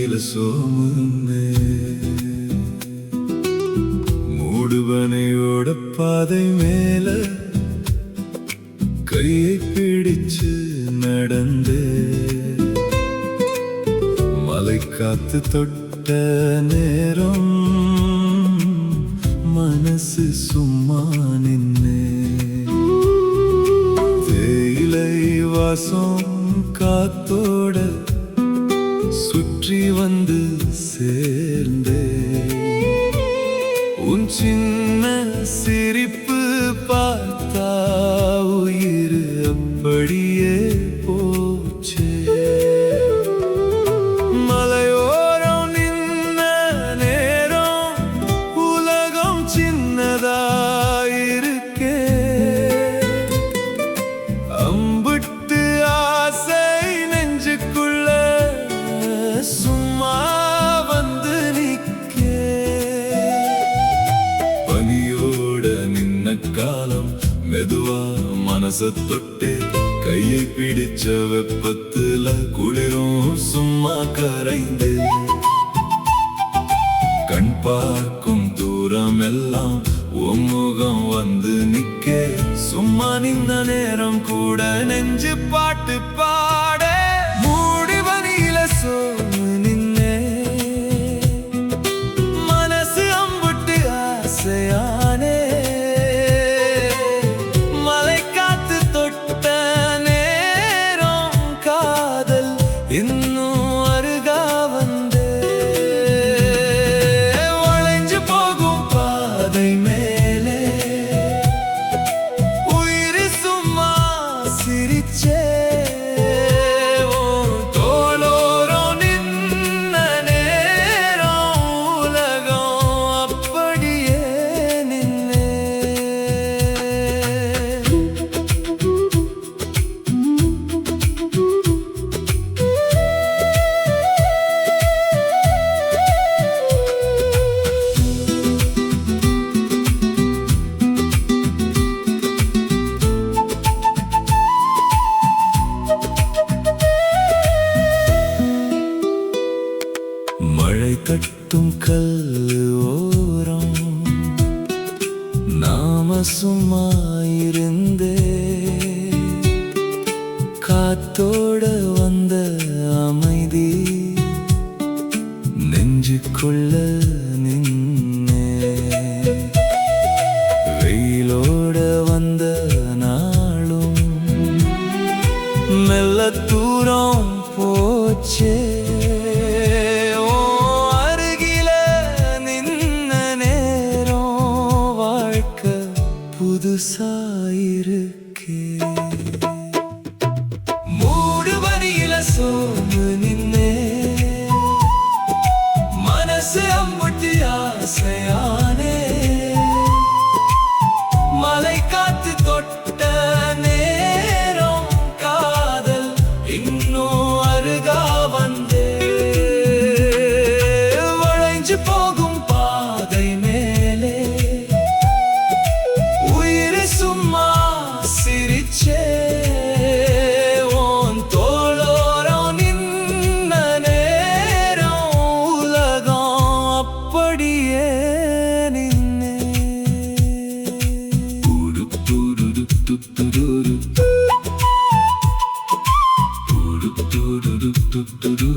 ನೀಲ ಸೋಮನೆ மூடுபனையோட பாதை மேல கையை பிடிச்சு நடந்தே மலை காத்து தொட்ட நேரம் மனசு சும்மா நின்னே தேயிலை வாசம் காத்தோட சுற்றி வந்து சேர்ந்தே உன் சின்ன சிரிப்பு பார்த்தா உயிர் அப்படியே போச்சே மலையோரம் நின்ன நேரம் உலகம் சின்னதாயிருக்கே அம்பிட்டு ஆசை நெஞ்சுக்குள்ள சும்மா வந்து நிக்கே பனியோட நின்ன காலம் மெதுவா மனச தொட்டே கையை பிடிச்ச வெப்பத்துல குளிரும் சும்மா கரைந்து கண் பார்க்கும் தூரம் எல்லாம் உன் முகம் வந்து நிக்கே சும்மா நின்ன நேரம் கூட நெஞ்சு பாட்டு பாட மூடுபனியில சோமு நின்னே மனசு அம்புட்டு ஆசையானே மலை காத்து தொட்ட நேரம் காதல் இன்னும் அருகா வந்தே வளைஞ்சு போகும் பாதை மேலே உயிர் சும்மா சிரிச்சே தோளோரம் நின்ன நேரம் உலகம் அப்படியே நின்னே மழை தட்டும் கல்லு ஓரம் நாம சும்மா இருந்தே காத்தோட வந்த அமைதி நெஞ்சுக்குள்ள நின்னே வெயிலோட வந்த நாளும் மெல்ல தூரம் போச்சே புதுசாயிருக்கே மூடுபனியில சோமு நின்னே மனசு அம்புட்டி ஆசையானே மலை காத்து தொட்ட நேரம் காதல் இன்னும் அருகா வந்தே வளைஞ்சு போகும் பாதை மேலே சும்மா சிரிச்சே உன் தோளோரம் நின்ன நேரம் உலகம் அப்படியே நின்னே புடு புடு புடு புடு புடு புடு